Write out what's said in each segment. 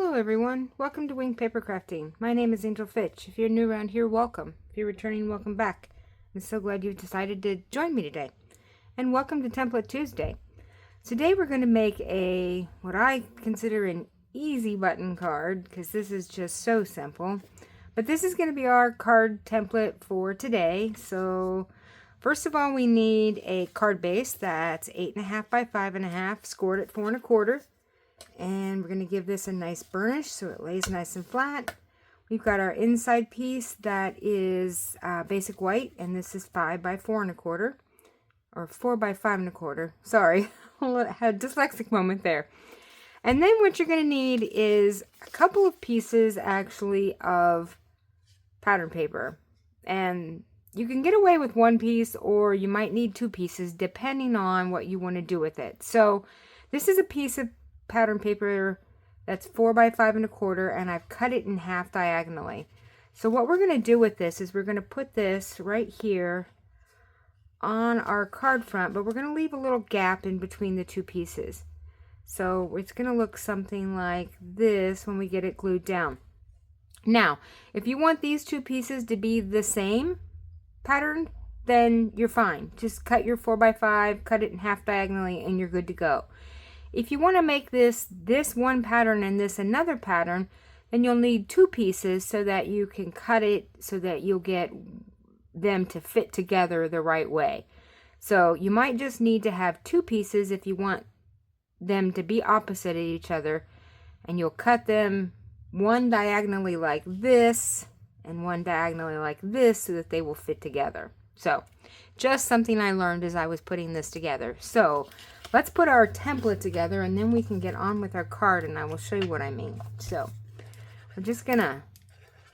Hello everyone, welcome to Wing Papercrafting. My name is Angel Fitch. If you're new around here, welcome. If you're returning, welcome back. I'm so glad you've decided to join me today. And welcome to Template Tuesday. Today we're going to make what I consider an easy button card, because this is just so simple. But this is going to be our card template for today. So first of all, we need a card base that's 8.5 by 5.5, scored at 4 1/4. And we're going to give this a nice burnish so it lays nice and flat. We've got our inside piece that is basic white, and this is 5 by 4 1/4, or 4 by 5 1/4. Sorry, I had a dyslexic moment there. And then what you're going to need is a couple of pieces actually of pattern paper. And you can get away with one piece, or you might need 2 pieces depending on what you want to do with it. So this is a piece of pattern paper that's 4 by 5 1/4, and I've cut it in half diagonally. So what we're going to do with this is we're going to put this right here on our card front, but we're going to leave a little gap in between the 2 pieces. So it's going to look something like this when we get it glued down. Now, if you want these 2 pieces to be the same pattern, then you're fine. Just cut your 4 by 5, cut it in half diagonally, and you're good to go. If you want to make this one pattern and this another pattern, then you'll need 2 pieces so that you can cut it so that you'll get them to fit together the right way. So you might just need to have 2 pieces if you want them to be opposite of each other, and you'll cut them one diagonally like this and one diagonally like this so that they will fit together. So just something I learned as I was putting this together. So let's put our template together, and then we can get on with our card, and I will show you what I mean. So we're just gonna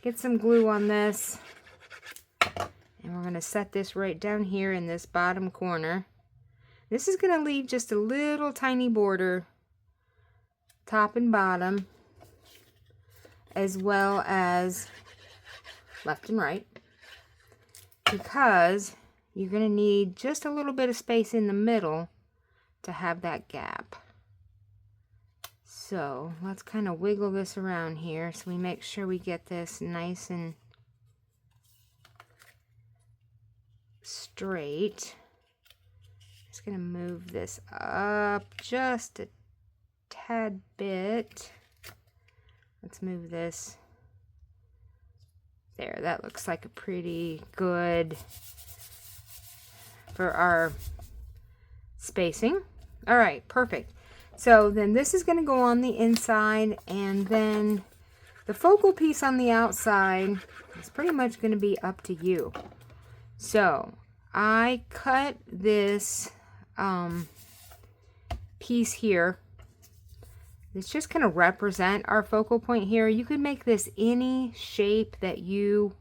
get some glue on this, and we're gonna set this right down here in this bottom corner. This is gonna leave just a little tiny border, top and bottom, as well as left and right, because you're gonna need just a little bit of space in the middle to have that gap. So let's kind of wiggle this around here so we make sure we get this nice and straight. Just gonna move this up just a tad bit. Let's move this there. That looks like a pretty good for our spacing. All right, perfect. So then this is going to go on the inside, and then the focal piece on the outside is pretty much going to be up to you. So I cut this piece here. It's just going to represent our focal point here. You could make this any shape that you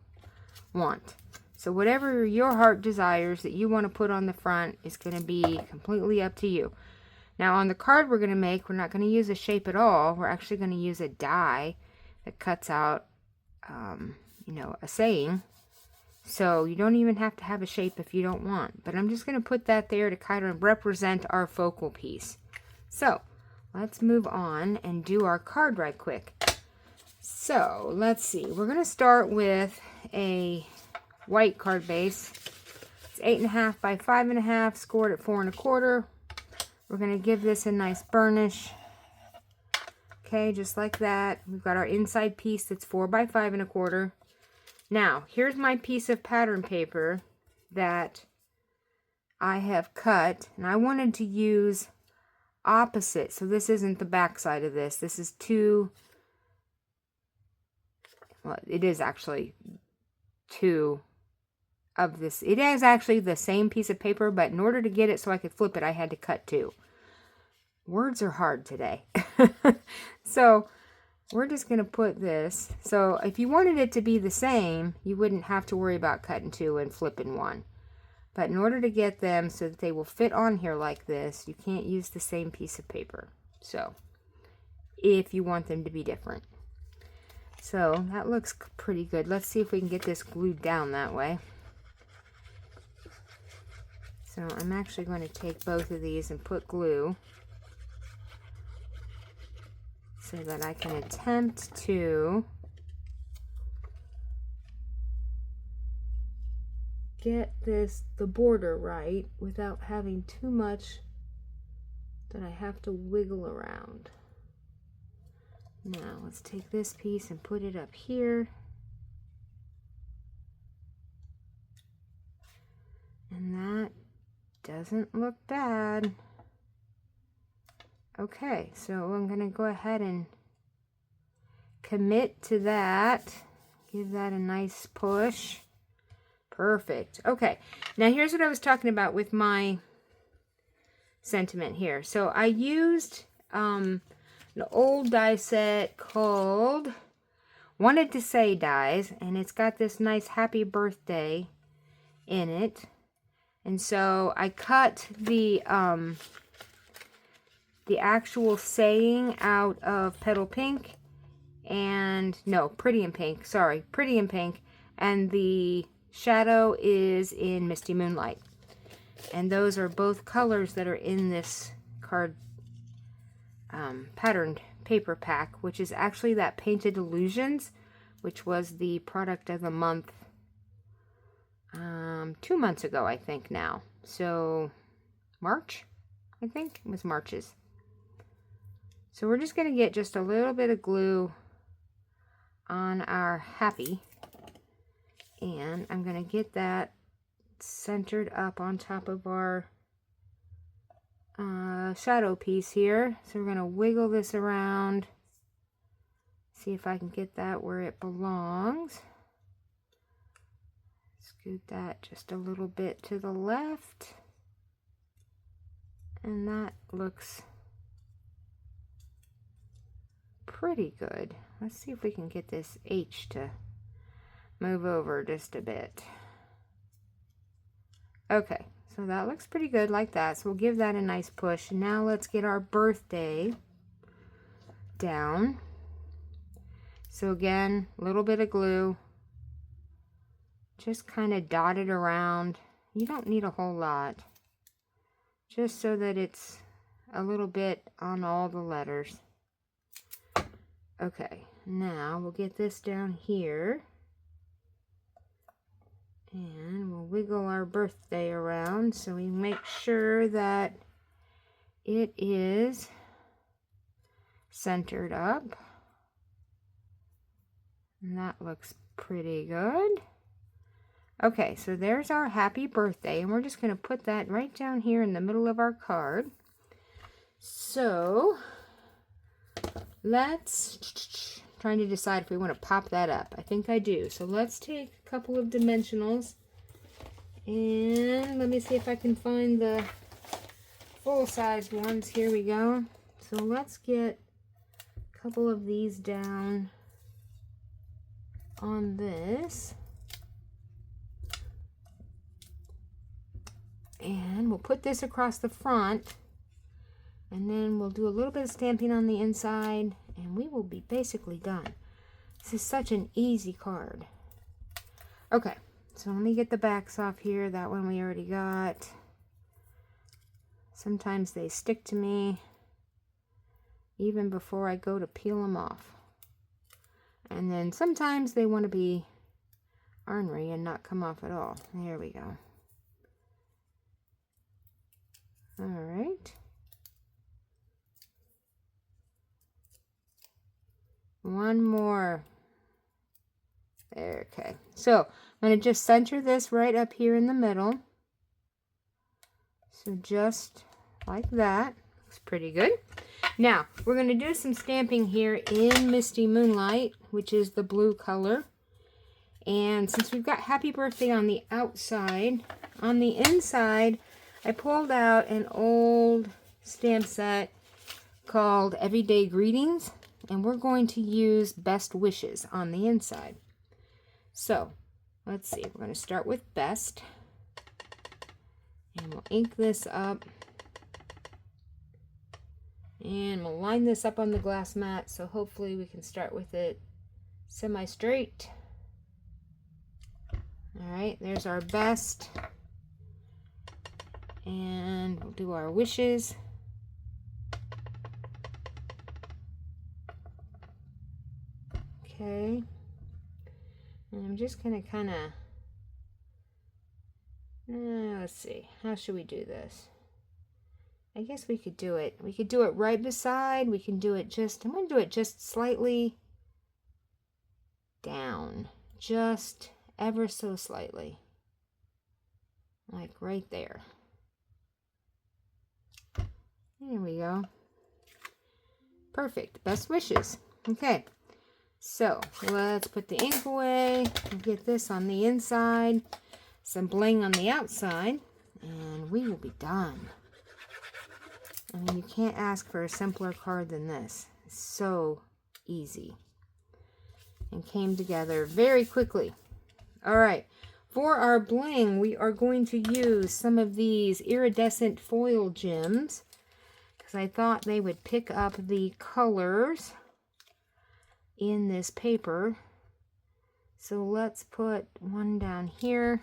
want. So whatever your heart desires that you want to put on the front is going to be completely up to you. Now on the card we're going to make, we're not going to use a shape at all. We're actually going to use a die that cuts out, you know, a saying. So you don't even have to have a shape if you don't want. But I'm just going to put that there to kind of represent our focal piece. So let's move on and do our card right quick. So let's see. We're going to start with a white card base. It's 8.5 by 5.5, scored at 4 1/4. We're going to give this a nice burnish. Okay, just like that. We've got our inside piece that's 4 by 5 1/4. Now, here's my piece of pattern paper that I have cut, and I wanted to use opposite. So this isn't the back side of this. This is well, it is actually 2 of this. It is actually the same piece of paper, but in order to get it so I could flip it, I had to cut 2. Words are hard today. So we're just going to put this. So if you wanted it to be the same, you wouldn't have to worry about cutting 2 and flipping 1. But in order to get them so that they will fit on here like this, you can't use the same piece of paper. So if you want them to be different. So that looks pretty good. Let's see if we can get this glued down that way. So I'm actually going to take both of these and put glue. so that I can attempt to get the border right without having too much that I have to wiggle around. Now let's take this piece and put it up here. And that doesn't look bad. Okay, so I'm going to go ahead and commit to that. Give that a nice push. Perfect. Okay, now here's what I was talking about with my sentiment here. So I used an old die set called Wanted to Say Dies, and it's got this nice happy birthday in it. And so I cut the actual saying out of Petal Pink and, no, Pretty in Pink, sorry, Pretty in Pink, and the shadow is in Misty Moonlight. And those are both colors that are in this card patterned paper pack, which is actually that Painted Illusions, which was the product of the month 2 months ago, I think now. So March, I think it was March's. So we're just going to get just a little bit of glue on our happy, and I'm going to get that centered up on top of our shadow piece here. So we're going to wiggle this around, see if I can get that where it belongs. Scoot that just a little bit to the left, and that looks pretty good. Let's see if we can get this H to move over just a bit. Okay, so that looks pretty good like that. So we'll give that a nice push. Now let's get our birthday down. So again, a little bit of glue. Just kind of dot it around. You don't need a whole lot. Just so that it's a little bit on all the letters. Okay, now we'll get this down here. And we'll wiggle our birthday around so we make sure that it is centered up. And that looks pretty good. Okay, so there's our happy birthday, and we're just going to put that right down here in the middle of our card. So let's trying to decide if we want to pop that up. I think I do. So let's take a couple of dimensionals, and let me see if I can find the full-size ones. Here we go. So let's get a couple of these down on this. And we'll put this across the front, and then we'll do a little bit of stamping on the inside, and we will be basically done. This is such an easy card. Okay, so let me get the backs off here. That one we already got. Sometimes they stick to me even before I go to peel them off. And then sometimes they want to be ornery and not come off at all. There we go. All right. One more. There, okay. So I'm going to just center this right up here in the middle. So just like that. Looks pretty good. Now, we're going to do some stamping here in Misty Moonlight, which is the blue color. And since we've got Happy Birthday on the outside, on the inside, I pulled out an old stamp set called Everyday Greetings, and we're going to use Best Wishes on the inside. So, let's see. We're going to start with Best, and we'll ink this up, and we'll line this up on the glass mat, so hopefully we can start with it semi-straight. Alright, there's our Best. And we'll do our wishes. Okay. And I'm just going to kind of, let's see, how should we do this? I guess we could do it. We could do it right beside. We can do it just, I'm going to do it just slightly down. Just ever so slightly. Like right there. There we go. Perfect. Best wishes. Okay. So let's put the ink away. Get this on the inside. Some bling on the outside. And we will be done. I mean, you can't ask for a simpler card than this. It's so easy. And came together very quickly. Alright. For our bling, we are going to use some of these iridescent foil gems. Because I thought they would pick up the colors in this paper. So let's put one down here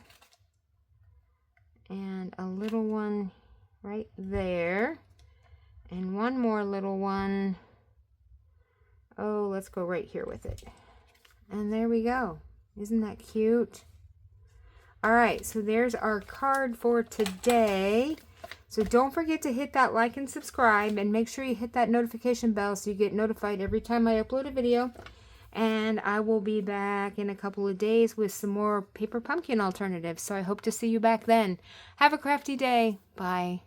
and a little one right there and one more little one. Oh, let's go right here with it. And there we go. Isn't that cute? All right, so there's our card for today. So don't forget to hit that like and subscribe, and make sure you hit that notification bell so you get notified every time I upload a video. And I will be back in a couple of days with some more paper pumpkin alternatives. So I hope to see you back then. Have a crafty day. Bye.